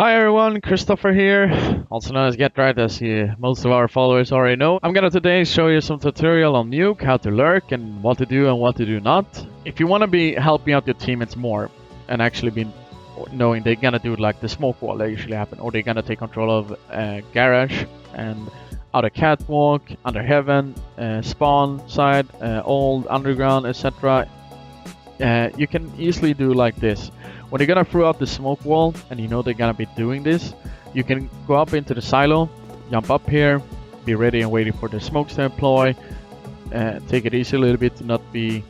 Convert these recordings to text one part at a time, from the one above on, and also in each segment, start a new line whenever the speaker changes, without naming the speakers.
Hi everyone, Christopher here, also known as Get Right, as most of our followers already know. I'm gonna today show you some tutorial on Nuke, how to lurk, and what to do and what to do not. If you want to be helping out your teammates more, and actually be knowing they're gonna do like the smoke wall that usually happen, or they're gonna take control of garage and outer catwalk, under heaven, spawn side, old underground, etc. You can easily do like this. When you're gonna throw out the smoke wall and you know they're gonna be doing this, you can go up into the silo, jump up here, be ready and waiting for the smokes to deploy. Take it easy a little bit to not be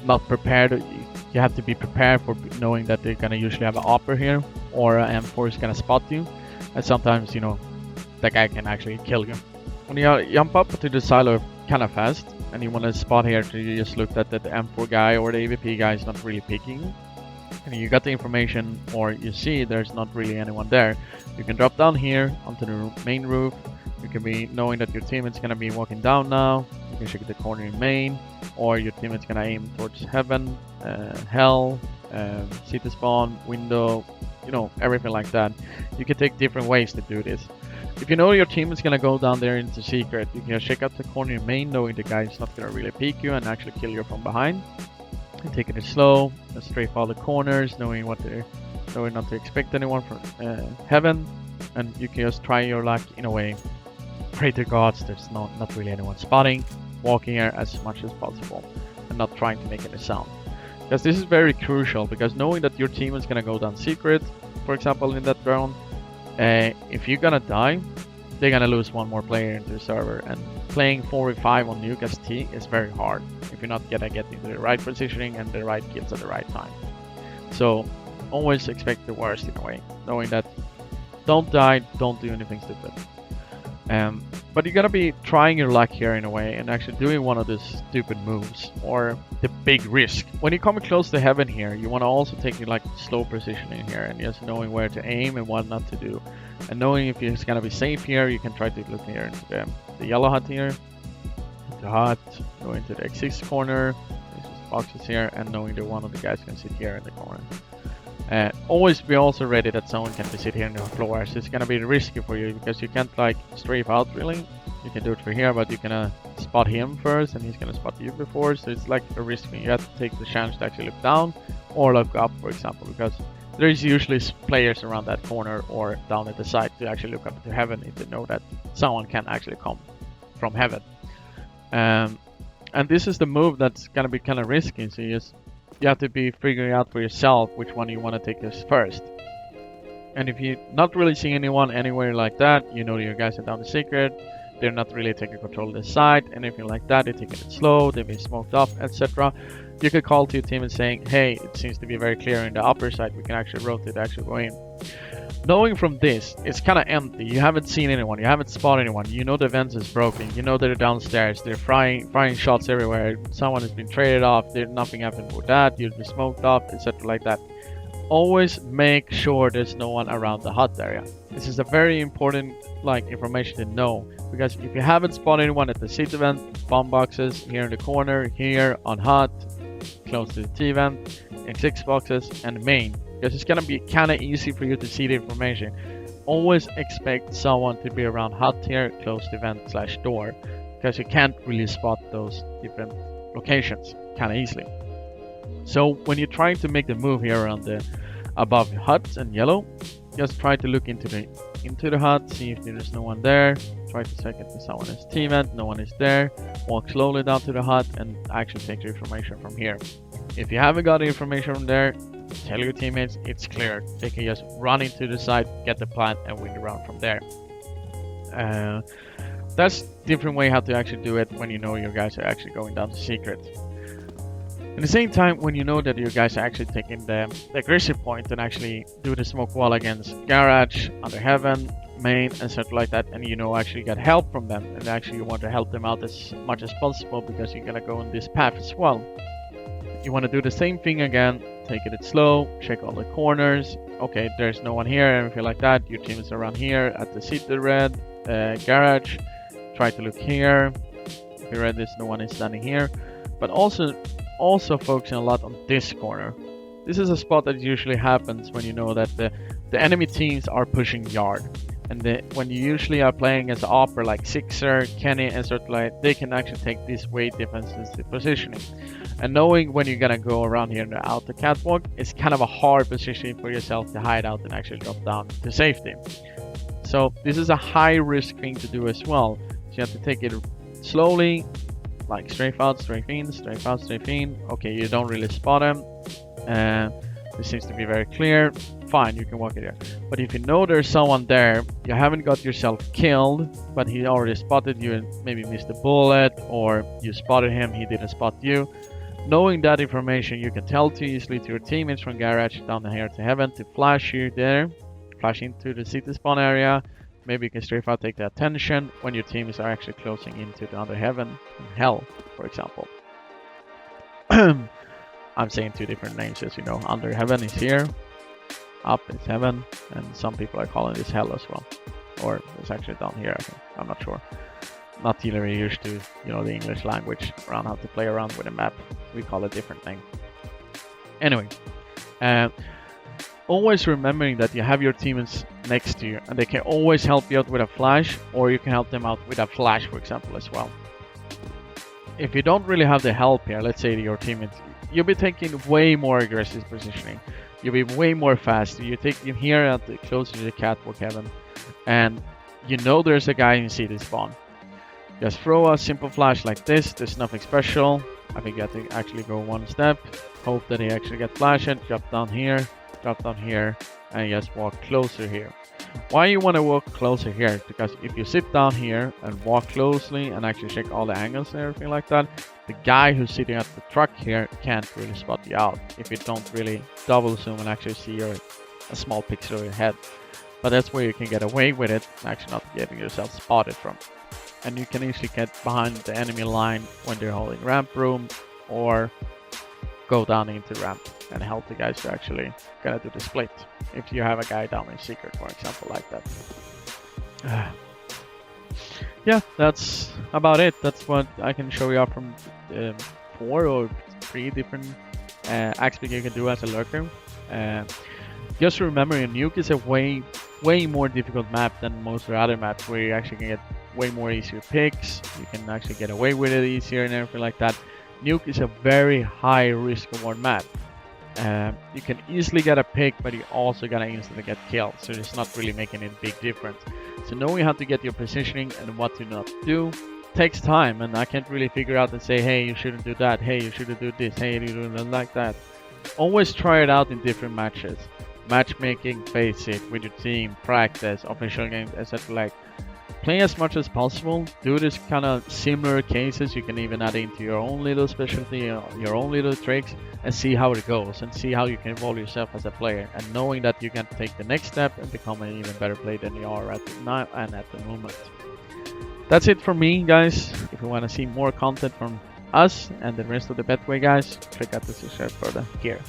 not prepared. You have to be prepared for knowing that they're gonna usually have an opper here, or an M4 is gonna spot you, and sometimes that guy can actually kill you. When you jump up to the silo kind of fast and you want to spot here, to you just look at that the M4 guy or the AVP guy is not really peeking, and you got the information, or you see there's not really anyone there, you can drop down here onto the main roof. You can be knowing that your teammate's gonna be walking down now. You can check the corner in main, or your teammate's gonna aim towards heaven, hell, city spawn, window, everything like that. You can take different ways to do this. If you know your team is gonna go down there into secret, you can check out the corner in main, knowing the guy's not gonna really peek you and actually kill you from behind. And taking it slow, strafe all the corners, knowing not to expect anyone from heaven, and you can just try your luck in a way. Pray to gods there's not really anyone spotting, walking here as much as possible, and not trying to make any sound. Because this is very crucial, because knowing that your team is gonna go down secret, for example in that round, if you're gonna die, they're gonna lose one more player into the server, and playing 4v5 on Nuke as T is very hard if you're not gonna get into the right positioning and the right kills at the right time. So always expect the worst in a way, knowing that don't die, don't do anything stupid. But you're gonna be trying your luck here in a way and actually doing one of these stupid moves, or the big risk. When you come close to heaven here, you want to also take your slow positioning here, and just knowing where to aim and what not to do. And knowing if it's gonna be safe here, you can try to look here into the yellow hut here, the hut, go into the X6 corner, there's just boxes here, and knowing that one of the guys can sit here in the corner. Always be also ready that someone can be sit here in the floor, so it's gonna be risky for you, because you can't strafe out really. You can do it for here, but you're gonna spot him first and he's gonna spot you before, so it's like a risk thing. You have to take the chance to actually look down or look up, for example, because there is usually players around that corner or down at the side to actually look up to heaven if they know that someone can actually come from heaven. And this is the move that's gonna be kind of risky, so you have to be figuring out for yourself which one you want to take this first. And if you're not really seeing anyone anywhere like that, you know your guys are down the secret, they're not really taking control of the side, anything like that, they're taking it slow, they've been smoked up, etc. You could call to your team and saying, hey, it seems to be very clear in the upper side, we can actually rotate, actually go in. Knowing from this, it's kind of empty, you haven't seen anyone, you haven't spotted anyone, you know the vents is broken, you know they're downstairs, they're frying shots everywhere, someone has been traded off, nothing happened with that, you'll be smoked up, etc. like that. Always make sure there's no one around the hut area. This is a very important information to know, because if you haven't spotted anyone at the city vent, bomb boxes here in the corner, here on hut, close to the T vent, X6 boxes, and main, because it's gonna be kind of easy for you to see the information. Always expect someone to be around hut here, close to vent/door, because you can't really spot those different locations kind of easily. So when you're trying to make the move here around the above huts and yellow, just try to look into the hut, see if there's no one there. Try to check if someone is T vent, no one is there. Walk slowly down to the hut and actually take the information from here. If you haven't got the information from there, tell your teammates it's clear. They can just run into the site, get the plant, and win the round from there. That's different way how to actually do it when you know your guys are actually going down to secret. At the same time, when you know that your guys are actually taking the aggressive point and actually do the smoke wall against garage, under heaven, main, and stuff like that, and actually get help from them, and actually you want to help them out as much as possible, because you're gonna go on this path as well. You want to do the same thing again, take it slow, check all the corners. Okay, there's no one here, everything like that. Your team is around here at the city red, garage. Try to look here. If you read this, no one is standing here. But also focusing a lot on this corner. This is a spot that usually happens when you know that the the enemy teams are pushing yard. And when you usually are playing as Opera like Sixer, Kenny, and sort of like, they can actually take this way defensive positioning. And knowing when you're gonna go around here and out the catwalk, it's kind of a hard position for yourself to hide out and actually drop down to safety. So this is a high risk thing to do as well. So you have to take it slowly, like strafe out, strafe in, strafe out, strafe in. Okay, you don't really spot him. This seems to be very clear. Fine, you can walk it here. But if you know there's someone there, you haven't got yourself killed, but he already spotted you and maybe missed a bullet, or you spotted him, he didn't spot you. Knowing that information, you can tell too easily to your teammates from garage down here to heaven to flash you there, flash into the city spawn area. Maybe you can strafe out, take the attention when your teams are actually closing into the under heaven and hell, for example. I'm saying two different names, as you know. Under heaven is here, up is heaven, and some people are calling this hell as well. Or it's actually down here, I think. I'm not sure. Not really used to, the English language around how to play around with a map. We call it different name. Anyway, always remembering that you have your teammates next to you, and they can always help you out with a flash, or you can help them out with a flash, for example, as well. If you don't really have the help here, let's say your teammates, you'll be taking way more aggressive positioning. You'll be way more fast. You take him here at the closer to the catwalk heaven, and there's a guy in city spawn. Just throw a simple flash like this. There's nothing special. I think you have to actually go one step. Hope that he actually gets flashed. Drop down here, and just walk closer here. Why you want to walk closer here? Because if you sit down here and walk closely and actually check all the angles and everything like that, the guy who's sitting at the truck here can't really spot you out if you don't really double zoom and actually see a small pixel of your head. But that's where you can get away with it, actually not getting yourself spotted from. And you can easily get behind the enemy line when they're holding ramp room, or go down into ramp and help the guys to actually gonna do the split. If you have a guy down in secret, for example, like that. Yeah, that's about it. That's what I can show you up from 4 or 3 different aspects you can do as a lurker. Just remember, Nuke is a way more difficult map than most of the other maps, where you actually can get way more easier picks. You can actually get away with it easier and everything like that. Nuke is a very high risk reward map. You can easily get a pick, but you're also gonna instantly get killed, so it's not really making a big difference. So knowing how to get your positioning and what to not do takes time, and I can't really figure out and say, hey, you shouldn't do that, hey, you shouldn't do this, hey, you shouldn't like that. Always try it out in different matches. Matchmaking, face it, with your team, practice, official games, etc. Like, play as much as possible. Do this kind of similar cases. You can even add into your own little specialty, your own little tricks, and see how it goes, and see how you can evolve yourself as a player, and knowing that you can take the next step and become an even better player than you are at the now and at the moment. That's it from me, guys. If you want to see more content from us and the rest of the Betway guys, check out the subscribe further here.